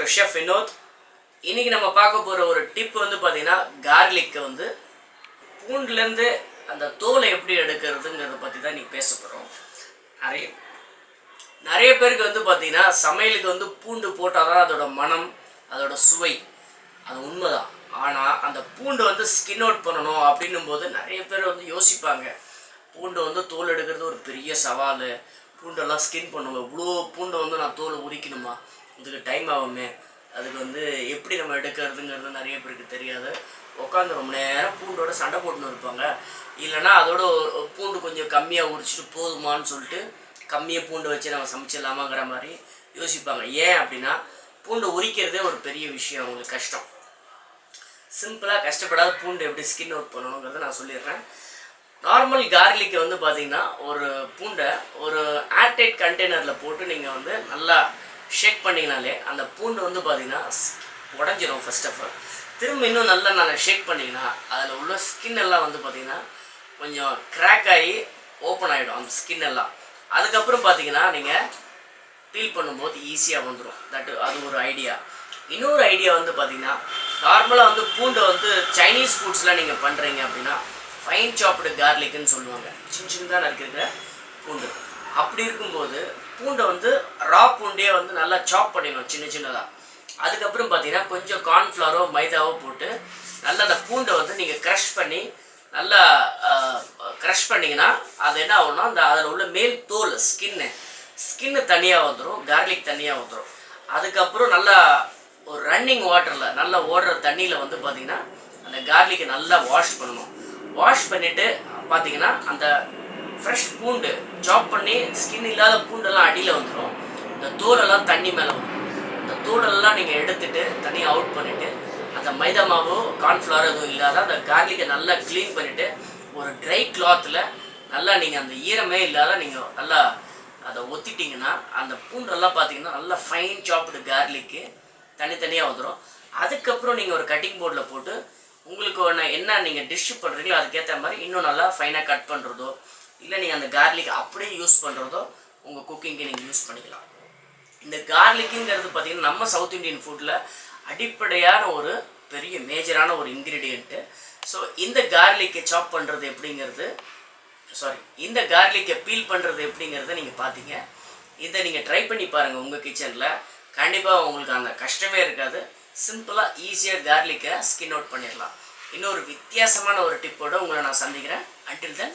Doctor chef Vinod. இன்றைக்கி நம்ம பார்க்க போகிற ஒரு டிப் வந்து பார்த்திங்கன்னா கார்லிக்கை வந்து பூண்டுலேருந்து அந்த தோலை எப்படி எடுக்கிறதுங்கிறத பற்றி தான் இன்றைக்கி பேச போகிறோம். நிறைய பேருக்கு வந்து பார்த்திங்கன்னா சமையலுக்கு வந்து பூண்டு போட்டால் தான் அதோட மனம், அதோட சுவை, அது உண்மைதான். ஆனால் அந்த பூண்டு வந்து ஸ்கின் அவுட் பண்ணணும் அப்படின்னும் போது நிறைய பேர் வந்து யோசிப்பாங்க, பூண்டு வந்து தோல் எடுக்கிறது ஒரு பெரிய சவால், பூண்டெல்லாம் ஸ்கின் பண்ணுவோம், இவ்வளோ பூண்டை வந்து நான் தோலை உரிக்கணுமா, இதுக்கு டைம் ஆகுமே, அதுக்கு வந்து எப்படி நம்ம எடுக்கிறதுங்கிறது நிறைய பேருக்கு தெரியாது. உட்காந்து ரொம்ப நேரம் பூண்டோட சண்டை போட்டுன்னு இருப்பாங்க. இல்லைனா அதோட பூண்டு கொஞ்சம் கம்மியாக உரிச்சிட்டு போதுமான்னு சொல்லிட்டு கம்மியாக பூண்டு வச்சு நம்ம சமைச்சிடலாமாங்கிற மாதிரி யோசிப்பாங்க. ஏன் அப்படின்னா பூண்டு உரிக்கிறதே ஒரு பெரிய விஷயம், அவங்களுக்கு கஷ்டம். சிம்பிளாக கஷ்டப்படாத பூண்டு எப்படி ஸ்கின் அவுட் பண்ணணுங்கிறத நான் சொல்லிடுறேன். நார்மல் கார்லிக்கை வந்து பார்த்திங்கன்னா ஒரு பூண்டை ஒரு ஏர்டைட் கண்டெய்னரில் போட்டு நீங்கள் வந்து நல்லா ஷேக் பண்ணிங்கனாலே அந்த பூண்டு வந்து பார்த்திங்கன்னா உடஞ்சிரும். ஃபர்ஸ்ட் ஆஃப் ஆல் திரும்ப இன்னும் நல்லா நான் ஷேக் பண்ணிங்கன்னா அதில் உள்ள ஸ்கின் எல்லாம் வந்து பார்த்திங்கன்னா கொஞ்சம் கிராக் ஆகி ஓப்பன் ஆகிடும் அந்த ஸ்கின் எல்லாம். அதுக்கப்புறம் பார்த்திங்கன்னா நீங்கள் பீல் பண்ணும்போது ஈஸியாக வந்துடும். அது ஒரு ஐடியா. இன்னொரு ஐடியா வந்து பார்த்திங்கன்னா நார்மலாக வந்து பூண்டை வந்து சைனீஸ் ஃபுட்ஸ்லாம் நீங்கள் பண்ணுறீங்க அப்படின்னா ஃபைன் சாப்டு கார்லிக்குன்னு சொல்லுவாங்க, சின்ன சின்னதாக நறுக்கிற பூண்டு. அப்படி இருக்கும்போது பூண்டை வந்து ரா பூண்டே வந்து நல்லா சாப் பண்ணிடணும் சின்ன சின்னதாக. அதுக்கப்புறம் பார்த்தீங்கன்னா கொஞ்சம் கார்ன்ஃப்ளவரோ மைதாவோ போட்டு நல்லா அந்த பூண்டை வந்து நீங்கள் க்ரஷ் பண்ணி நல்லா க்ரஷ் பண்ணிங்கன்னா அது என்ன ஆகும்னா அந்த அதில் உள்ள மேல் தோல் ஸ்கின்னு தனியாக வந்துடும், கார்லிக் தனியாக வந்துடும். அதுக்கப்புறம் நல்லா ஒரு ரன்னிங் வாட்டரில் நல்லா ஓடுற தண்ணியில் வந்து பார்த்திங்கன்னா அந்த கார்லிக்கை நல்லா வாஷ் பண்ணணும். வாஷ் பண்ணிவிட்டு பார்த்திங்கன்னா அந்த ஃப்ரெஷ் பூண்டு சாப் பண்ணி ஸ்கின் இல்லாத பூண்டெல்லாம் அடியில் வந்துடும். இந்த தோலெல்லாம் தண்ணி மேலே வந்துடும். அந்த தோலெல்லாம் நீங்கள் எடுத்துகிட்டு தனியாக அவுட் பண்ணிவிட்டு அந்த மைதா மாவோ கார்ன்ஃப்ளவர் எதுவும் இல்லாத அந்த கார்லிக்கை நல்லா க்ளீன் பண்ணிவிட்டு ஒரு ட்ரை கிளாத்தில் நல்லா நீங்கள் அந்த ஈரமே இல்லாத நீங்கள் நல்லா அதை ஒத்திட்டிங்கன்னா அந்த பூண்டெல்லாம் பார்த்திங்கன்னா நல்லா ஃபைன் சாப்டு கார்லிக்கு தனித்தனியாக வந்துடும். அதுக்கப்புறம் நீங்கள் ஒரு கட்டிங் போர்டில் போட்டு உங்களுக்கு என்ன நீங்கள் டிஷ் பண்ணுறீங்களோ அதுக்கேற்ற மாதிரி இன்னும் நல்லா ஃபைனாக கட் பண்ணுறதோ இல்லை நீங்கள் அந்த கார்லிக் அப்படியே யூஸ் பண்ணுறதோ உங்கள் குக்கிங்க்கு நீங்கள் யூஸ் பண்ணிக்கலாம். இந்த கார்லிக்குங்கிறது பார்த்திங்கன்னா நம்ம சவுத் இண்டியன் ஃபுட்டில் அடிப்படையான ஒரு பெரிய மேஜரான ஒரு இன்க்ரீடியண்ட்டு. ஸோ இந்த கார்லிக்கை சாப் பண்ணுறது எப்படிங்கிறது இந்த கார்லிக்கை பீல் பண்ணுறது எப்படிங்கிறத நீங்கள் பார்த்தீங்க. இதை நீங்கள் ட்ரை பண்ணி பாருங்கள் உங்கள் கிச்சனில். கண்டிப்பாக உங்களுக்கு அந்த கஷ்டமே இருக்காது. சிம்பிளாக ஈஸியாக கார்லிக்கை ஸ்கின் அவுட் பண்ணிடலாம். இன்னொரு வித்தியாசமான ஒரு டிப்போடு உங்களை நான் சந்திக்கிறேன். Until then